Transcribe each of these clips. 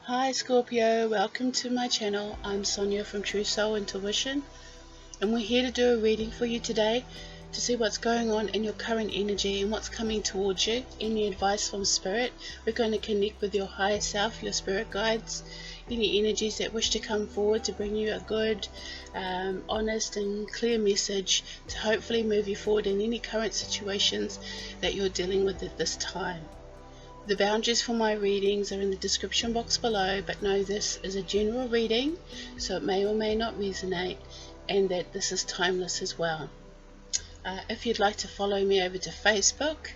Hi Scorpio, welcome to my channel. I'm Sonia from True Soul Intuition, and we're here to do a reading for you today to see what's going on in your current energy and what's coming towards you. Any advice from Spirit. We're going to connect with your higher self, your spirit guides, any energies that wish to come forward to bring you a good, honest and clear message to hopefully move you forward in any current situations that you're dealing with at this time. The boundaries for my readings are in the description box below, but know this is a general reading, so it may or may not resonate, and that this is timeless as well. If you'd like to follow me over to Facebook,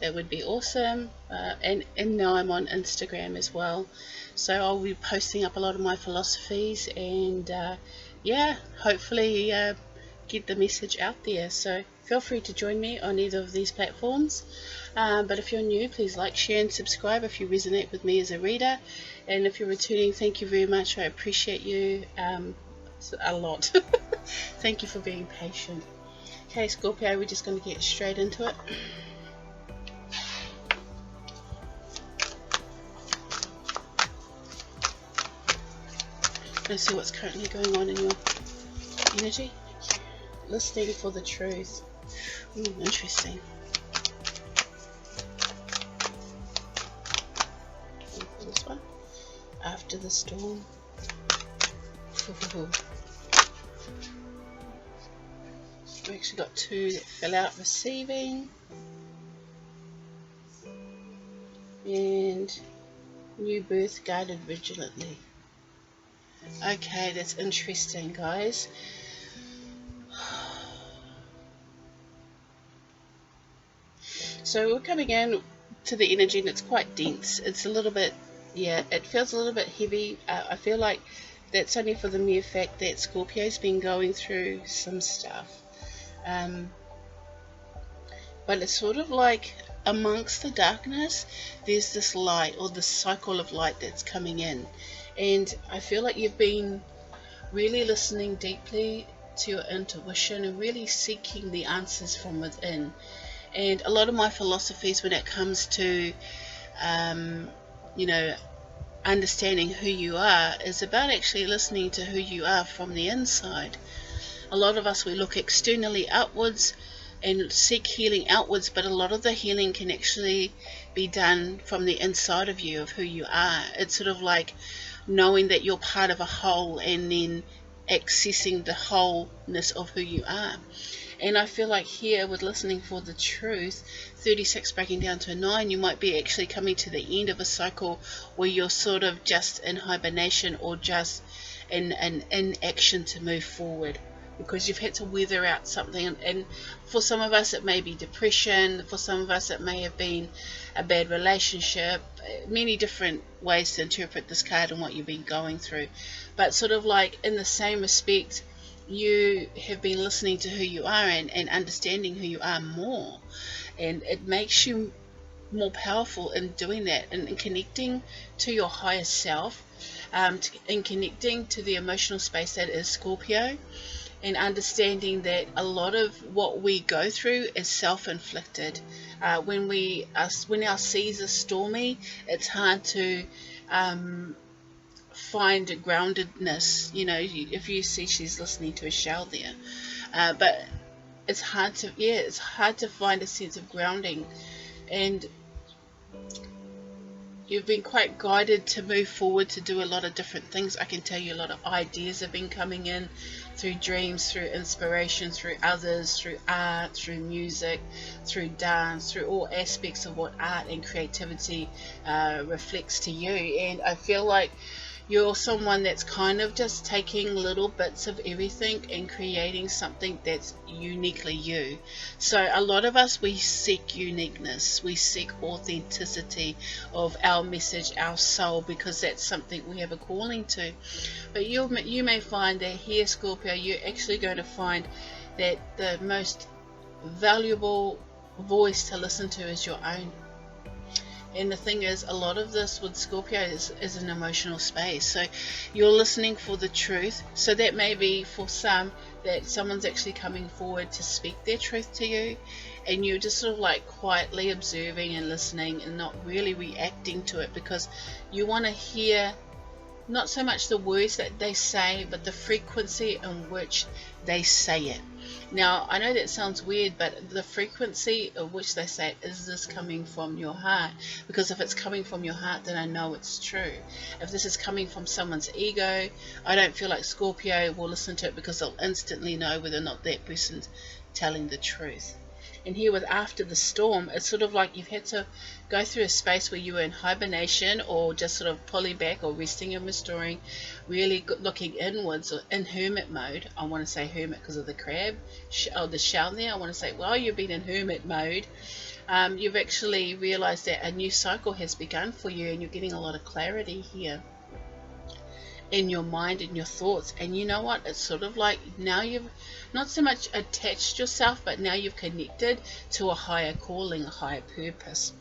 that would be awesome, and now I'm on Instagram as well, so I'll be posting up a lot of my philosophies and hopefully get the message out there. So feel free to join me on either of these platforms. But if you're new, please like, share and subscribe if you resonate with me as a reader, and if you're returning, thank you very much. I appreciate you a lot. Thank you for being patient. Okay Scorpio, we're just going to get straight into it. Let's see what's currently going on in your energy. Listening for the truth. Interesting. This one. After the storm. We actually got two that fell out. Receiving. And new birth guarded vigilantly. Okay, that's interesting, guys. So we're coming in to the energy, and it's quite dense. It's a little bit, it feels a little bit heavy. I feel like that's only for the mere fact that Scorpio's been going through some stuff. But it's sort of like amongst the darkness, there's this light, or this cycle of light that's coming in. And I feel like you've been really listening deeply to your intuition and really seeking the answers from within. And a lot of my philosophies when it comes to, understanding who you are is about actually listening to who you are from the inside. A lot of us, we look externally outwards and seek healing outwards, but a lot of the healing can actually be done from the inside of you, of who you are. It's sort of like knowing that you're part of a whole and then accessing the wholeness of who you are. And I feel like here with listening for the truth, 36 breaking down to a 9, you might be actually coming to the end of a cycle where you're sort of just in hibernation or just in action to move forward, because you've had to weather out something. And for some of us it may be depression, for some of us it may have been a bad relationship, many different ways to interpret this card and what you've been going through. But sort of like in the same respect, you have been listening to who you are and understanding who you are more, and it makes you more powerful in doing that, and connecting to your higher self, and connecting to the emotional space that is Scorpio, and understanding that a lot of what we go through is self-inflicted. When our seas are stormy, it's hard to find groundedness. If you see, she's listening to a shell there, but it's hard to find a sense of grounding. And you've been quite guided to move forward, to do a lot of different things. I can tell you a lot of ideas have been coming in through dreams, through inspiration, through others, through art, through music, through dance, through all aspects of what art and creativity reflects to you. And I feel like you're someone that's kind of just taking little bits of everything and creating something that's uniquely you. So a lot of us, we seek uniqueness, we seek authenticity of our message, our soul, because that's something we have a calling to. But you may find that here, Scorpio, you're actually going to find that the most valuable voice to listen to is your own. And the thing is, a lot of this with Scorpio is an emotional space. So you're listening for the truth. So that may be for some that someone's actually coming forward to speak their truth to you, and you're just sort of like quietly observing and listening and not really reacting to it, because you want to hear not so much the words that they say, but the frequency in which they say it. Now, I know that sounds weird, but the frequency of which they say it, is this coming from your heart? Because if it's coming from your heart, then I know it's true. If this is coming from someone's ego, I don't feel like Scorpio will listen to it, because they'll instantly know whether or not that person's telling the truth. And here with after the storm, it's sort of like you've had to go through a space where you were in hibernation, or just sort of pulling back or resting and restoring, really looking inwards, or in hermit mode. I want to say hermit because of the crab, or the shell there. I want to say, well, you've been in hermit mode. You've actually realized that a new cycle has begun for you, and you're getting a lot of clarity here in your mind and your thoughts. And you know what, it's sort of like now you've not so much attached yourself, but now you've connected to a higher calling, a higher purpose.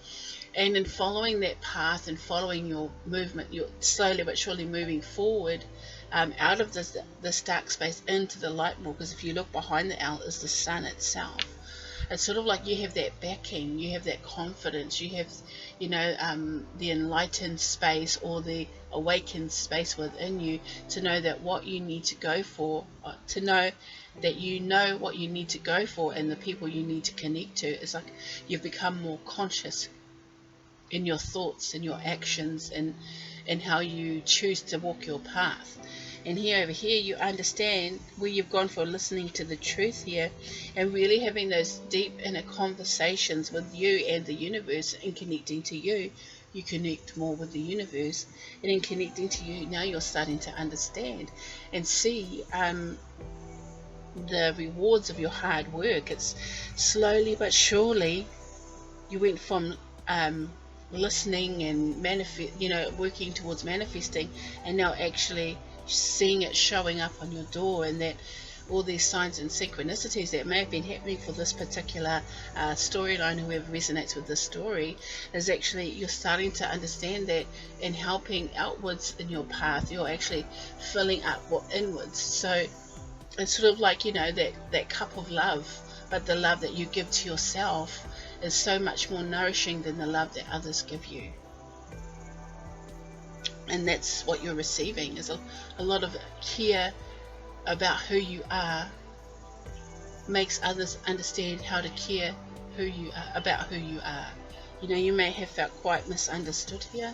And in following that path and following your movement, you're slowly but surely moving forward, out of this dark space into the light more. Because if you look behind the owl is the sun itself. It's sort of like you have that backing, you have that confidence, you have, you know, the enlightened space, or the awakened space within you, to know that what you need to go for, to know that you know what you need to go for, and the people you need to connect to. It's like you've become more conscious in your thoughts and your actions, and how you choose to walk your path. And here over here you understand where you've gone for listening to the truth here, and really having those deep inner conversations with you and the universe, and connecting to you. You connect more with the universe, and in connecting to you, now you're starting to understand and see the rewards of your hard work. It's slowly but surely you went from listening and working towards manifesting, and now actually seeing it showing up on your door, and that all these signs and synchronicities that may have been happening for this particular storyline, whoever resonates with this story, is actually you're starting to understand that in helping outwards in your path, you're actually filling up inwards. So it's sort of like, you know, that cup of love, but the love that you give to yourself is so much more nourishing than the love that others give you. And that's what you're receiving, is a lot of care about who you are, makes others understand how to care about who you are. You know, you may have felt quite misunderstood here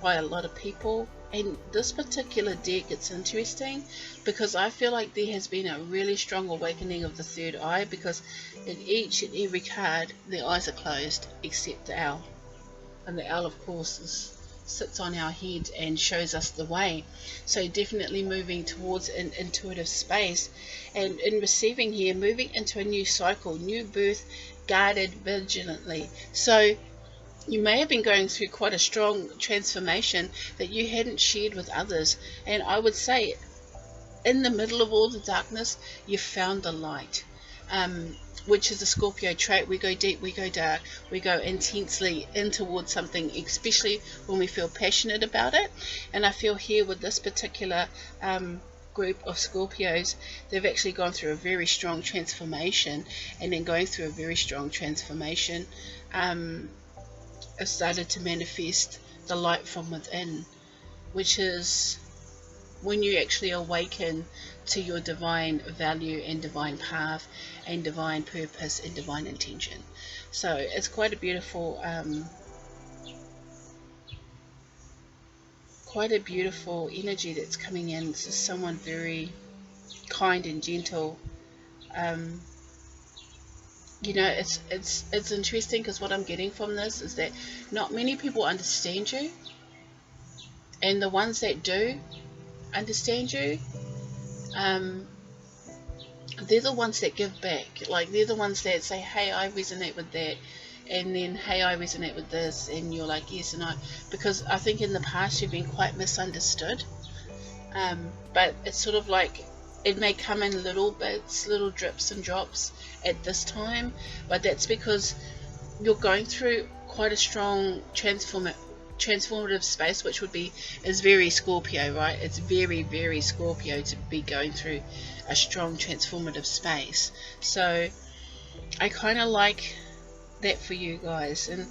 by a lot of people. And this particular deck, it's interesting because I feel like there has been a really strong awakening of the third eye, because in each and every card the eyes are closed except the owl. And the owl, of course, sits on our head and shows us the way. So definitely moving towards an intuitive space, and in receiving here, moving into a new cycle, new birth, guarded vigilantly. So you may have been going through quite a strong transformation that you hadn't shared with others, and I would say in the middle of all the darkness you found the light, which is a Scorpio trait. We go deep, we go dark, we go intensely in towards something, especially when we feel passionate about it. And I feel here with this particular group of Scorpios, they've actually gone through a very strong transformation, and then going through a very strong transformation, have started to manifest the light from within, which is when you actually awaken to your divine value and divine path and divine purpose and divine intention. So it's quite a beautiful energy that's coming in. This is someone very kind and gentle. You know, it's interesting, because what I'm getting from this is that not many people understand you, and the ones that do understand you, they're the ones that give back. Like, they're the ones that say, hey, I resonate with that, and then, hey, I resonate with this, and you're like, yes and I, because I think in the past you've been quite misunderstood, but it's sort of like it may come in little bits, little drips and drops at this time, but that's because you're going through quite a strong transformative space, which is very Scorpio, right? It's very, very Scorpio to be going through a strong transformative space. So I kind of like that for you guys. And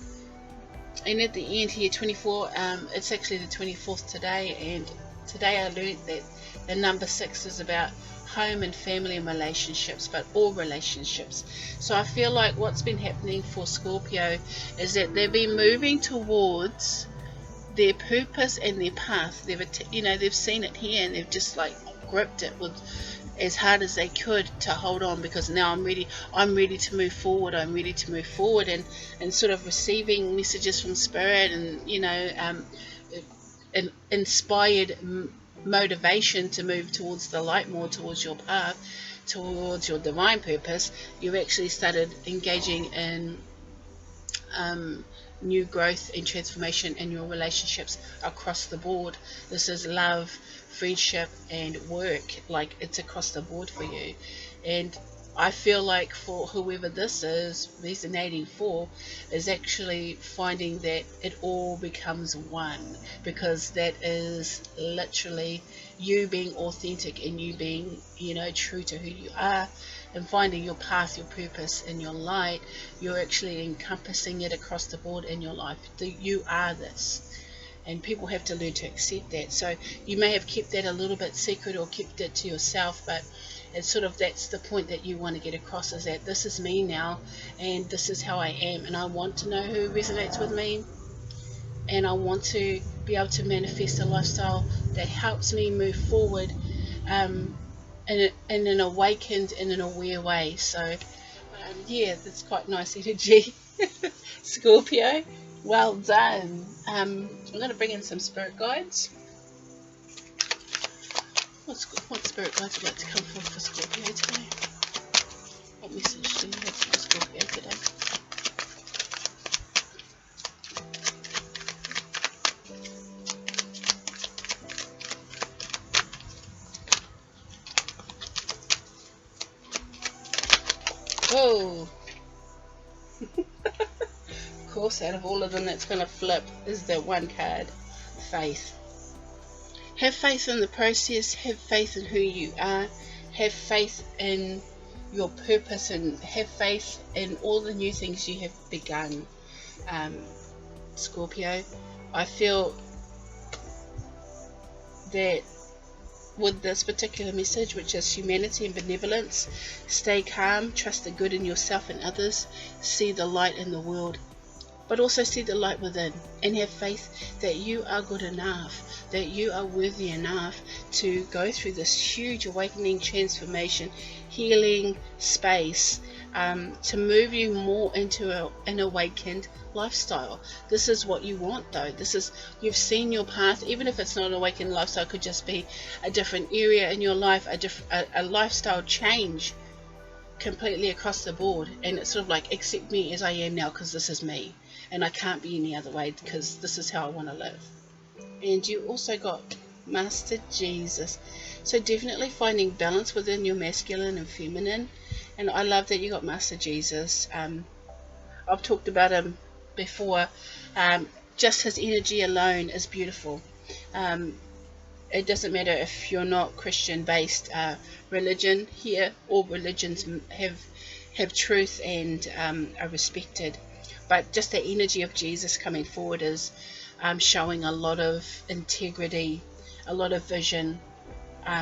And at the end here, 24, it's actually the 24th today, and today I learned that the number 6 is about home and family and relationships, but all relationships. So I feel like what's been happening for Scorpio is that they've been moving towards their purpose and their path. They've seen it here, and they've just like gripped it with as hard as they could to hold on, because now I'm ready to move forward. I'm ready to move forward, and sort of receiving messages from spirit, and inspired motivation to move towards the light, more towards your path, towards your divine purpose. You've actually started engaging in new growth and transformation in your relationships across the board. This is love, friendship, and work. Like, it's across the board for you. And I feel like for whoever this is resonating for, is actually finding that it all becomes one, because that is literally you being authentic and you being, true to who you are, and finding your path, your purpose, and your light. You're actually encompassing it across the board in your life. You are this. And people have to learn to accept that. So you may have kept that a little bit secret or kept it to yourself, but it's sort of, that's the point that you want to get across, is that this is me now, and this is how I am, and I want to know who resonates with me, and I want to be able to manifest a lifestyle that helps me move forward in an awakened and an aware way. So yeah, that's quite nice energy. Scorpio, well done. I'm going to bring in some spirit guides. What spirit guides would like to come forth for Scorpio today? What message do you have for Scorpio today? Oh! Of course, out of all of them, that's going to flip is that one card, faith. Have faith in the process, have faith in who you are, have faith in your purpose, and have faith in all the new things you have begun. Scorpio, I feel that with this particular message, which is humanity and benevolence, stay calm, trust the good in yourself and others, see the light in the world, but also see the light within, and have faith that you are good enough, that you are worthy enough to go through this huge awakening, transformation, healing space, to move you more into an awakened lifestyle. This is what you want, though. You've seen your path. Even if it's not an awakened lifestyle, it could just be a different area in your life, a lifestyle change completely across the board. And it's sort of like, accept me as I am now, because this is me, and I can't be any other way, because this is how I want to live. And you also got Master Jesus. So definitely finding balance within your masculine and feminine. And I love that you got Master Jesus. I've talked about him before. Just his energy alone is beautiful. It doesn't matter if you're not Christian based religion here. All religions have truth and are respected, but just the energy of Jesus coming forward is showing a lot of integrity, a lot of vision.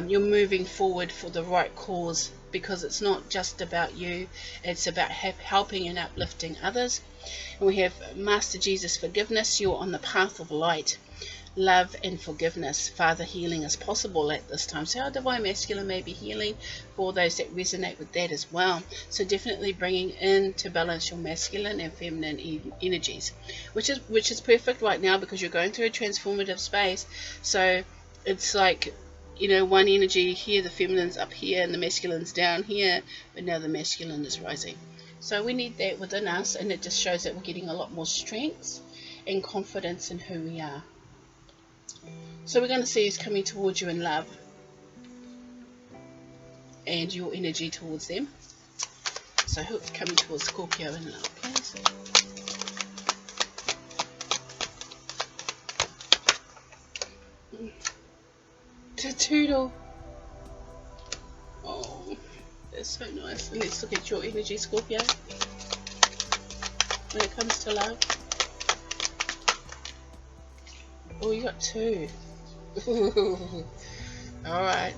You're moving forward for the right cause, because it's not just about you, it's about helping and uplifting others. And we have Master Jesus forgiveness. You're on the path of light, love, and forgiveness. Father, healing is possible at this time. So our divine masculine may be healing for those that resonate with that as well. So definitely bringing into balance your masculine and feminine energies, which is perfect right now, because you're going through a transformative space. So it's like, one energy here, the feminine's up here and the masculine's down here, but now the masculine is rising. So we need that within us, and it just shows that we're getting a lot more strength and confidence in who we are. So we're going to see who's coming towards you in love, and your energy towards them. So who's coming towards Scorpio in love, please? Toodle. Oh, that's so nice. And let's look at your energy, Scorpio, when it comes to love. Oh, you got 2. Alright.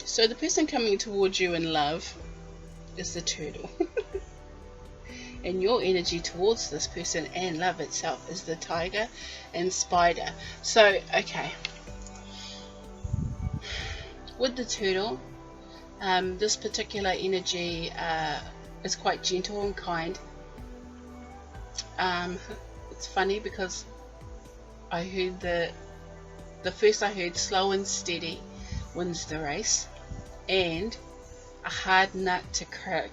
So the person coming towards you in love is the turtle. And your energy towards this person and love itself is the tiger and spider. So, okay. With the turtle, this particular energy is quite gentle and kind. It's funny because I heard the first I heard slow and steady wins the race, and a hard nut to crack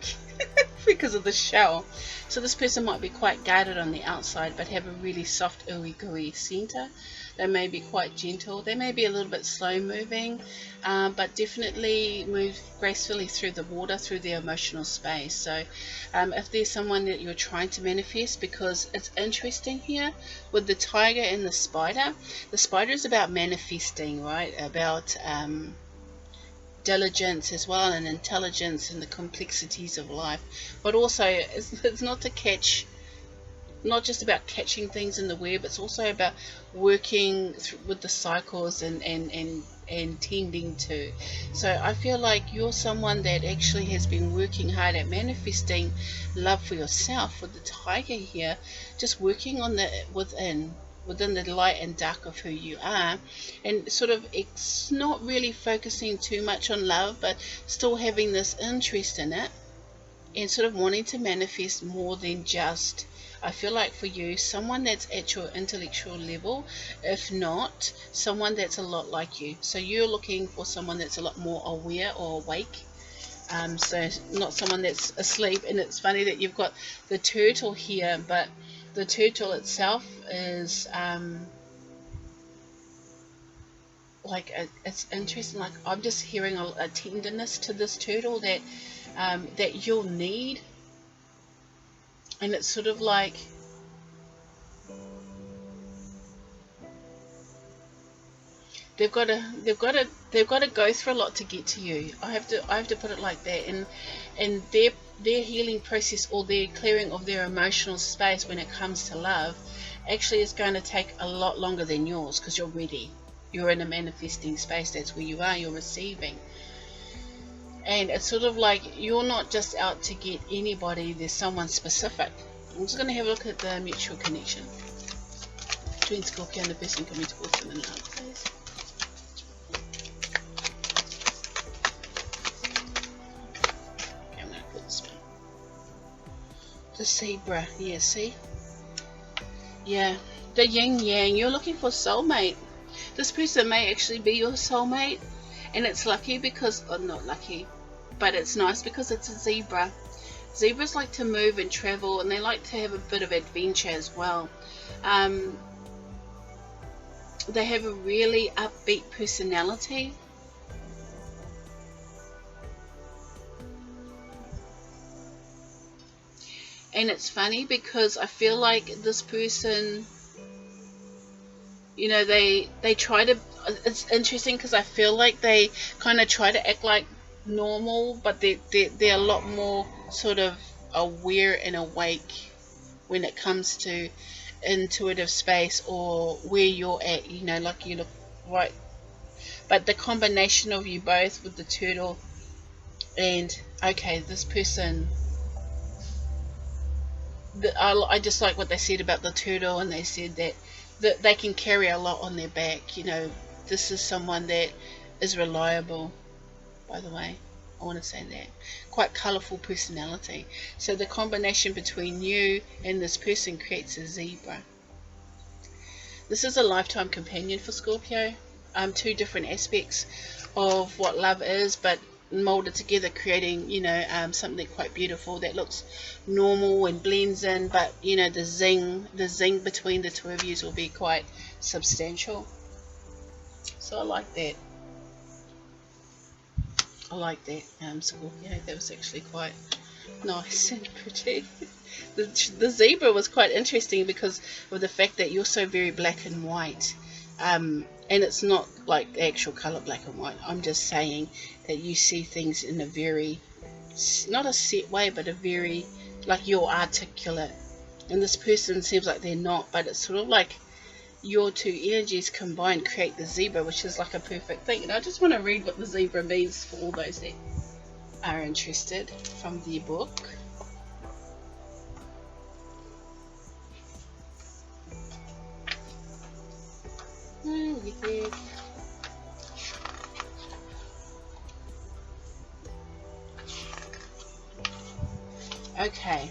because of the shell. So this person might be quite guarded on the outside but have a really soft ooey gooey center. They may be quite gentle, they may be a little bit slow moving, but definitely move gracefully through the water, through the emotional space. So if there's someone that you're trying to manifest, because it's interesting here with the tiger and the spider is about manifesting, right? About diligence as well, and intelligence, and the complexities of life. But also it's not to catch, not just about catching things in the web, it's also about working with the cycles and tending to. So I feel like you're someone that actually has been working hard at manifesting love for yourself with the tiger here, just working on the within the light and dark of who you are, and sort of it's not really focusing too much on love, but still having this interest in it, and sort of wanting to manifest more than just, I feel like for you, someone that's at your intellectual level, if not someone that's a lot like you. So you're looking for someone that's a lot more aware or awake, so not someone that's asleep. And it's funny that you've got the turtle here, but the turtle itself is like it's interesting. Like I'm just hearing a tenderness to this turtle that that you'll need, and it's sort of like they've got to go through a lot to get to you. I have to put it like that. And their healing process, or their clearing of their emotional space when it comes to love, actually is going to take a lot longer than yours, because you're ready. You're in a manifesting space. That's where you are. You're receiving. And it's sort of like you're not just out to get anybody. There's someone specific. I'm just going to have a look at the mutual connection between Scorpio and the person coming towards them in love, please. Okay, I'm going to put this one. The zebra. Yeah, see? Yeah. The yin yang. You're looking for soulmate. This person may actually be your soulmate. And it's lucky because, or not lucky, but it's nice because it's a zebra. Zebras like to move and travel, and they like to have a bit of adventure as well. They have a really upbeat personality. And it's funny because I feel like this person, you know, they try to, it's interesting because I feel like they kind of try to act like normal, but they're a lot more sort of aware and awake when it comes to intuitive space, or where you're at, you know, like you look right. But the combination of you both with the turtle and, okay, this person, I just like what they said about the turtle, and they said that they can carry a lot on their back. You know, this is someone that is reliable, by the way. I want to say that. Quite colourful personality. So the combination between you and this person creates a zebra. This is a lifetime companion for Scorpio. Two different aspects of what love is, but molded together, creating, you know, something quite beautiful that looks normal and blends in, but you know, the zing between the two of you will be quite substantial. So I like that. I like that, Scorpio. That was actually quite nice and pretty. The zebra was quite interesting because of the fact that you're so very black and white. And it's not like the actual color black and white. I'm just saying that you see things in a very, not a set way, but a very, like, you're articulate. And this person seems like they're not, but it's sort of like your two energies combined create the zebra, which is like a perfect thing. And I just want to read what the zebra means for all those that are interested from the book. Okay.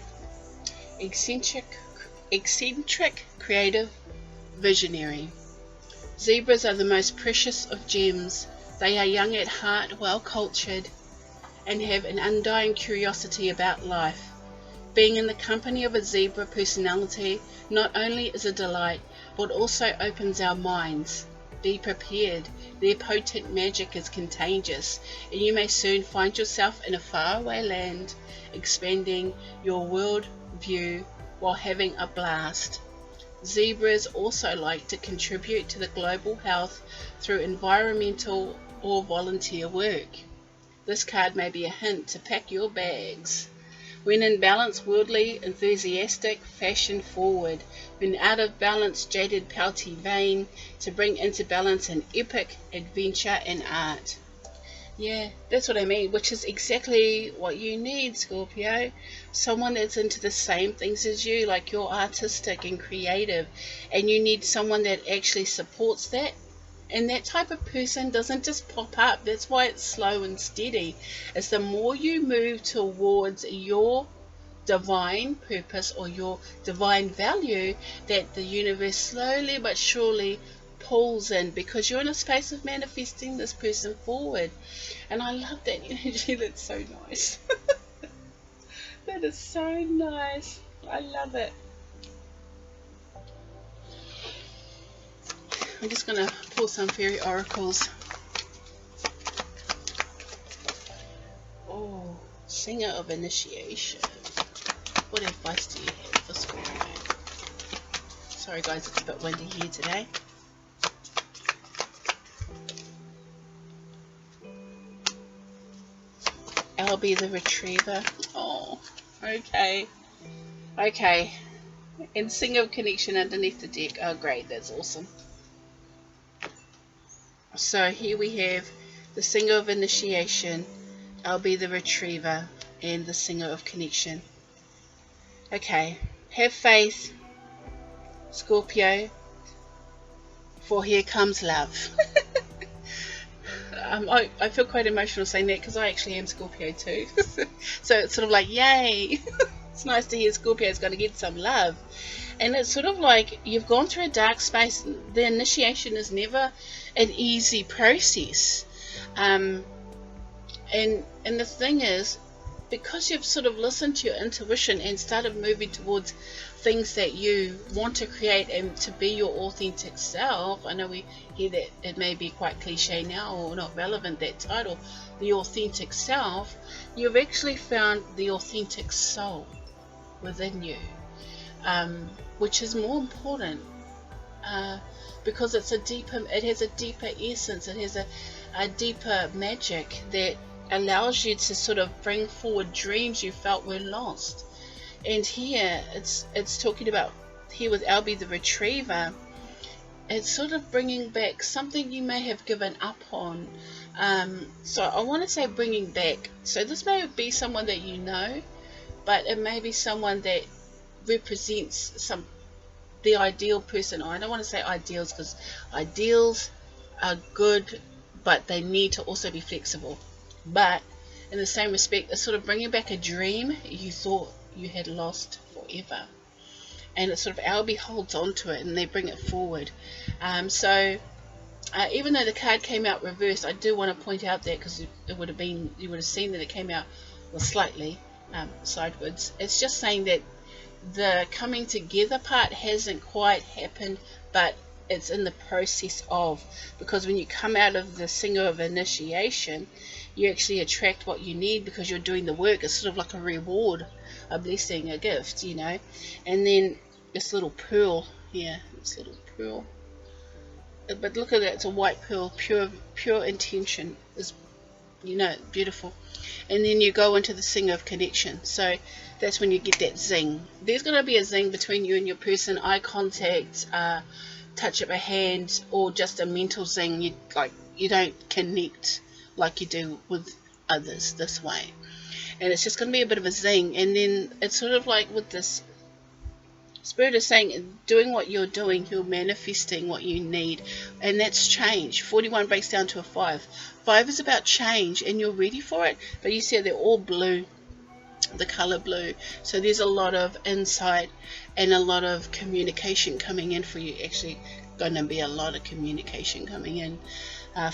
Eccentric, creative, visionary. Zebras are the most precious of gems. They are young at heart, well cultured, and have an undying curiosity about life. Being in the company of a zebra personality not only is a delight, but also opens our minds. Be prepared. Their potent magic is contagious, and you may soon find yourself in a faraway land, expanding your world view while having a blast. Zebras also like to contribute to the global health through environmental or volunteer work. This card may be a hint to pack your bags. When in balance, worldly, enthusiastic, fashion forward. When out of balance, jaded, pouty, vain, to bring into balance an epic adventure and art. Yeah, that's what I mean, which is exactly what you need, Scorpio. Someone that's into the same things as you, like you're artistic and creative, and you need someone that actually supports that. And that type of person doesn't just pop up. That's why it's slow and steady. It's the more you move towards your divine purpose or your divine value that the universe slowly but surely pulls in, because you're in a space of manifesting this person forward. And I love that energy. That's so nice. That is so nice. I love it. I'm just going to pull some fairy oracles. Oh, Singer of Initiation. What advice do you have for Scorpio? Sorry guys, it's a bit windy here today. I'll be the retriever. Oh, okay. Okay. And Singer of Connection underneath the deck. Oh great, that's awesome. So here we have the Singer of Initiation, I'll be the Retriever, and the Singer of Connection. Okay, have faith, Scorpio, for here comes love. I feel quite emotional saying that because I actually am Scorpio too. So it's sort of like, yay! It's nice to hear Scorpio's going to get some love. And it's sort of like you've gone through a dark space. The initiation is never an easy process. And the thing is, because you've sort of listened to your intuition and started moving towards things that you want to create and to be your authentic self. I know we hear that it may be quite cliche now or not relevant, that title, the authentic self. You've actually found the authentic soul within you, which is more important, because it has a deeper essence, it has a deeper magic that allows you to sort of bring forward dreams you felt were lost. And here it's talking about, here with Albie the Retriever, it's sort of bringing back something you may have given up on. So I want to say bringing back, so this may be someone that you know, but it may be someone that represents the ideal person. I don't want to say ideals, because ideals are good, but they need to also be flexible. But in the same respect, it's sort of bringing back a dream you thought you had lost forever, and it's sort of Albie holds on to it and they bring it forward. So even though the card came out reversed, I do want to point out that, because it would have been, you would have seen that it came out, well, slightly sideways. It's just saying that the coming together part hasn't quite happened, but it's in the process of, because when you come out of the Singer of Initiation, you actually attract what you need because you're doing the work. It's sort of like a reward, a blessing, a gift, you know. And then this little pearl here, this little pearl, but look at it, it's a white pearl, pure intention is, you know, beautiful. And then you go into the sing of connection, so that's when you get that zing. There's going to be a zing between you and your person, eye contact, touch of a hand, or just a mental zing. You don't connect like you do with others this way, and it's just going to be a bit of a zing. And then it's sort of like with this Spirit is saying, doing what you're doing, you're manifesting what you need, and that's change. 41 breaks down to a 5. 5 is about change, and you're ready for it. But you see, they're all blue, the color blue. So there's a lot of insight and a lot of communication coming in for you. Actually, going to be a lot of communication coming in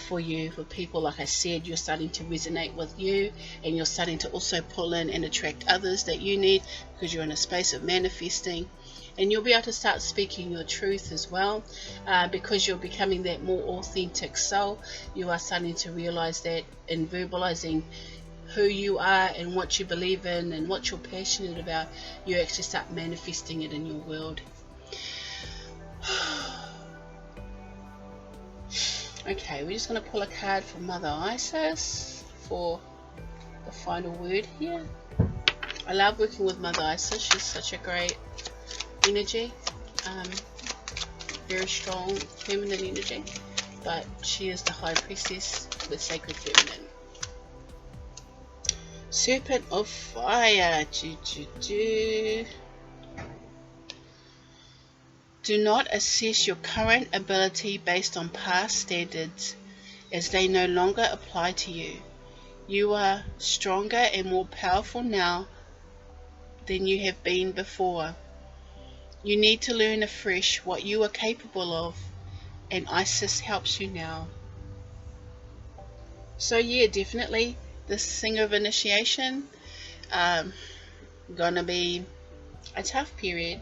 for you, for people. Like I said, you're starting to resonate with you, and you're starting to also pull in and attract others that you need, because you're in a space of manifesting. And you'll be able to start speaking your truth as well, because you're becoming that more authentic soul. You are starting to realize that, in verbalizing who you are and what you believe in and what you're passionate about, you actually start manifesting it in your world. Okay, we're just going to pull a card from Mother Isis for the final word here. I love working with Mother Isis. She's such a great energy, very strong feminine energy, but she is the high priestess with sacred feminine. Serpent of fire. Do not assess your current ability based on past standards, as they no longer apply to you. You are stronger and more powerful now than you have been before. You need to learn afresh what you are capable of, and Isis helps you now. So yeah, definitely this thing of initiation, gonna be a tough period,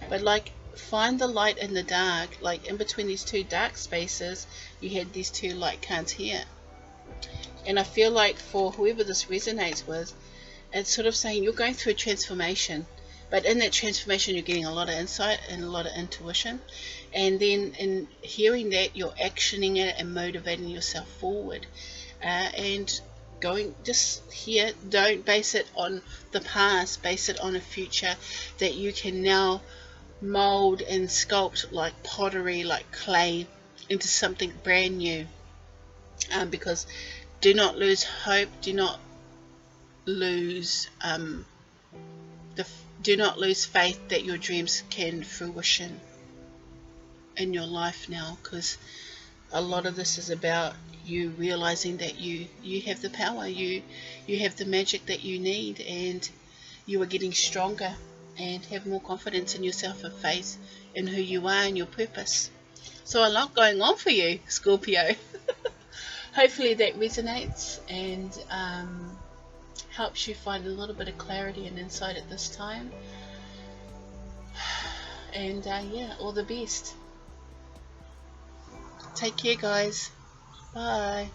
but like, find the light in the dark. Like, in between these two dark spaces, you had these two light cards here, and I feel like for whoever this resonates with, it's sort of saying you're going through a transformation. But in that transformation, you're getting a lot of insight and a lot of intuition. And then in hearing that, you're actioning it and motivating yourself forward. And going, just here, don't base it on the past, base it on a future that you can now mold and sculpt like pottery, like clay, into something brand new. Because do not lose hope, do not lose do not lose faith that your dreams can fruition in your life now, because a lot of this is about you realizing that you have the power, you have the magic that you need, and you are getting stronger and have more confidence in yourself and faith in who you are and your purpose. So a lot going on for you, Scorpio. Hopefully that resonates and helps you find a little bit of clarity and insight at this time. And yeah, all the best. Take care, guys. Bye.